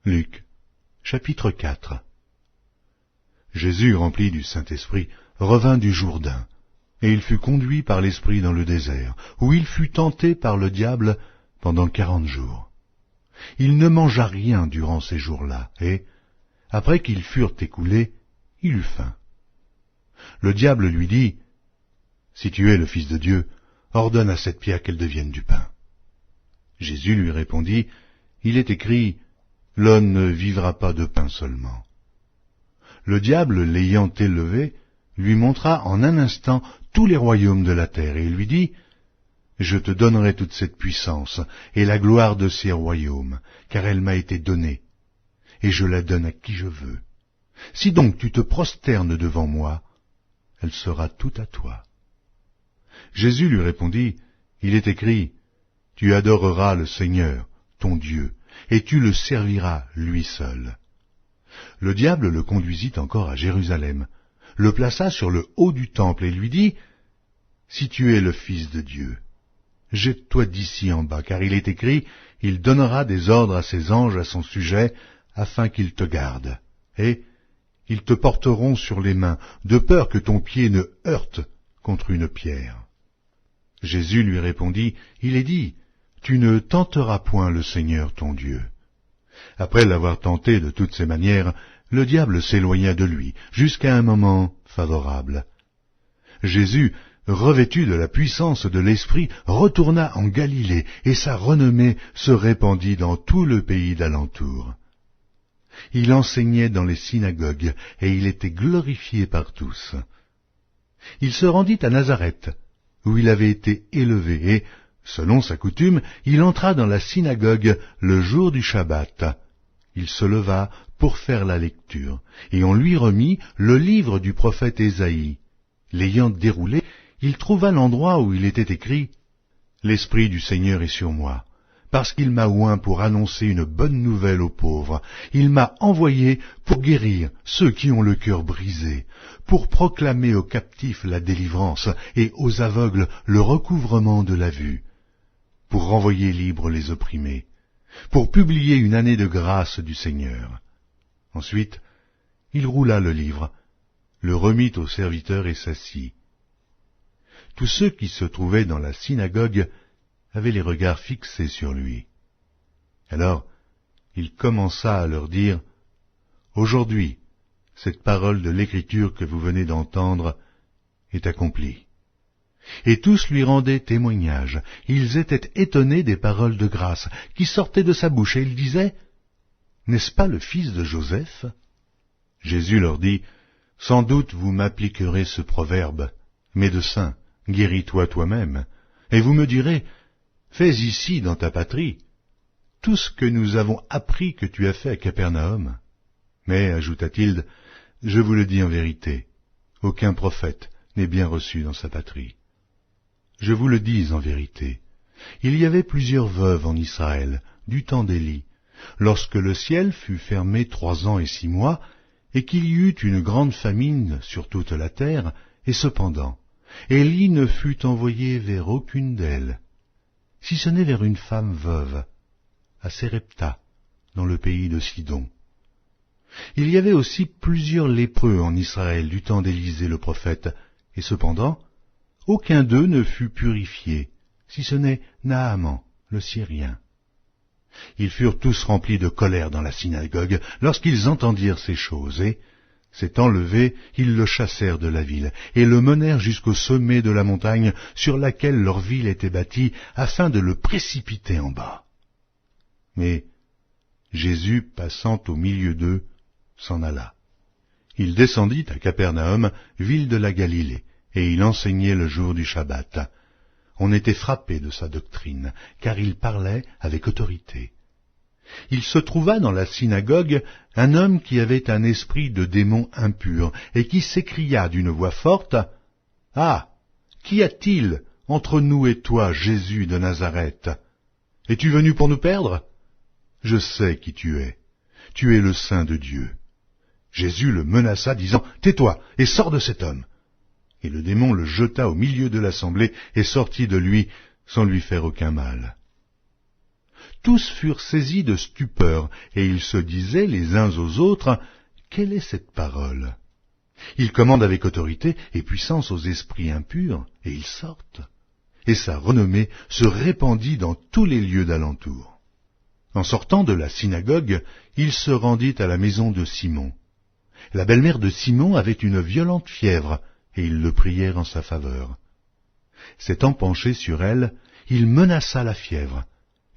Luc, chapitre 4. Jésus, rempli du Saint-Esprit, revint du Jourdain, et il fut conduit par l'Esprit dans le désert, où il fut tenté par le diable pendant 40 jours. Il ne mangea rien durant ces jours-là, et, après qu'ils furent écoulés, il eut faim. Le diable lui dit, « Si tu es le Fils de Dieu, ordonne à cette pierre qu'elle devienne du pain. » Jésus lui répondit, « Il est écrit, l'homme ne vivra pas de pain seulement. » Le diable, l'ayant élevé, lui montra en un instant tous les royaumes de la terre, et lui dit, « Je te donnerai toute cette puissance et la gloire de ces royaumes, car elle m'a été donnée, et je la donne à qui je veux. Si donc tu te prosternes devant moi, elle sera toute à toi. » Jésus lui répondit, « Il est écrit, tu adoreras le Seigneur, ton Dieu, et tu le serviras lui seul. » Le diable le conduisit encore à Jérusalem, le plaça sur le haut du temple et lui dit, « Si tu es le Fils de Dieu, jette-toi d'ici en bas, car il est écrit, il donnera des ordres à ses anges à son sujet, afin qu'ils te gardent, et ils te porteront sur les mains, de peur que ton pied ne heurte contre une pierre. » Jésus lui répondit, « Il est dit, tu ne tenteras point le Seigneur ton Dieu. » Après l'avoir tenté de toutes ses manières, le diable s'éloigna de lui, jusqu'à un moment favorable. Jésus, revêtu de la puissance de l'Esprit, retourna en Galilée, et sa renommée se répandit dans tout le pays d'alentour. Il enseignait dans les synagogues, et il était glorifié par tous. Il se rendit à Nazareth, où il avait été élevé, et, selon sa coutume, il entra dans la synagogue le jour du Shabbat. Il se leva pour faire la lecture, et on lui remit le livre du prophète Ésaïe. L'ayant déroulé, il trouva l'endroit où il était écrit « L'Esprit du Seigneur est sur moi, parce qu'il m'a oint pour annoncer une bonne nouvelle aux pauvres. Il m'a envoyé pour guérir ceux qui ont le cœur brisé, pour proclamer aux captifs la délivrance et aux aveugles le recouvrement de la vue, pour renvoyer libres les opprimés, pour publier une année de grâce du Seigneur. » Ensuite, il roula le livre, le remit au serviteur et s'assit. Tous ceux qui se trouvaient dans la synagogue avaient les regards fixés sur lui. Alors, il commença à leur dire, « Aujourd'hui, cette parole de l'Écriture que vous venez d'entendre est accomplie. » Et tous lui rendaient témoignage. Ils étaient étonnés des paroles de grâce qui sortaient de sa bouche, et ils disaient, « N'est-ce pas le fils de Joseph ?» Jésus leur dit, « Sans doute vous m'appliquerez ce proverbe, médecin, guéris-toi toi-même, et vous me direz, fais ici dans ta patrie tout ce que nous avons appris que tu as fait à Capernaum. Mais, ajouta-t-il, je vous le dis en vérité, aucun prophète n'est bien reçu dans sa patrie. Je vous le dis en vérité, il y avait plusieurs veuves en Israël, du temps d'Élie, lorsque le ciel fut fermé 3 ans et 6 mois, et qu'il y eut une grande famine sur toute la terre, et cependant, Élie ne fut envoyé vers aucune d'elles, si ce n'est vers une femme veuve, à Sérepta, dans le pays de Sidon. Il y avait aussi plusieurs lépreux en Israël du temps d'Élisée le prophète, et cependant, aucun d'eux ne fut purifié, si ce n'est Naaman, le Syrien. Ils furent tous remplis de colère dans la synagogue lorsqu'ils entendirent ces choses, et, s'étant levés, ils le chassèrent de la ville, et le menèrent jusqu'au sommet de la montagne sur laquelle leur ville était bâtie, afin de le précipiter en bas. Mais Jésus, passant au milieu d'eux, s'en alla. Il descendit à Capernaum, ville de la Galilée, et il enseignait le jour du Shabbat. On était frappé de sa doctrine, car il parlait avec autorité. Il se trouva dans la synagogue un homme qui avait un esprit de démon impur, et qui s'écria d'une voix forte, « Ah, qu'y a-t-il entre nous et toi, Jésus de Nazareth? Es-tu venu pour nous perdre? Je sais qui tu es le Saint de Dieu. » Jésus le menaça, disant, « Tais-toi et sors de cet homme. » Et le démon le jeta au milieu de l'assemblée et sortit de lui sans lui faire aucun mal. Tous furent saisis de stupeur, et ils se disaient les uns aux autres, « Quelle est cette parole ?» Il commande avec autorité et puissance aux esprits impurs, et ils sortent. Et sa renommée se répandit dans tous les lieux d'alentour. En sortant de la synagogue, il se rendit à la maison de Simon. La belle-mère de Simon avait une violente fièvre, et ils le prièrent en sa faveur. S'étant penché sur elle, il menaça la fièvre,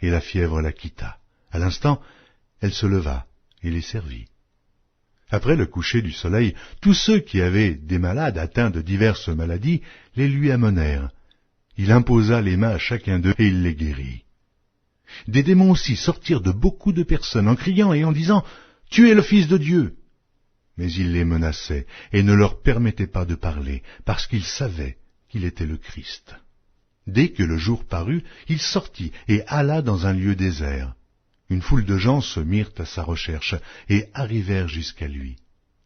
et la fièvre la quitta. À l'instant, elle se leva et les servit. Après le coucher du soleil, tous ceux qui avaient des malades atteints de diverses maladies les lui amenèrent. Il imposa les mains à chacun d'eux et il les guérit. Des démons aussi sortirent de beaucoup de personnes en criant et en disant « Tu es le Fils de Dieu !» Mais il les menaçait et ne leur permettait pas de parler, parce qu'ils savaient qu'il était le Christ. Dès que le jour parut, il sortit et alla dans un lieu désert. Une foule de gens se mirent à sa recherche et arrivèrent jusqu'à lui.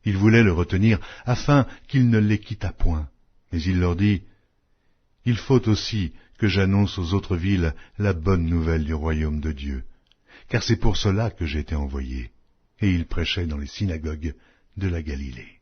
Ils voulaient le retenir afin qu'il ne les quittât point. Mais il leur dit « Il faut aussi que j'annonce aux autres villes la bonne nouvelle du royaume de Dieu, car c'est pour cela que j'ai été envoyé. » Et il prêchait dans les synagogues de la Galilée.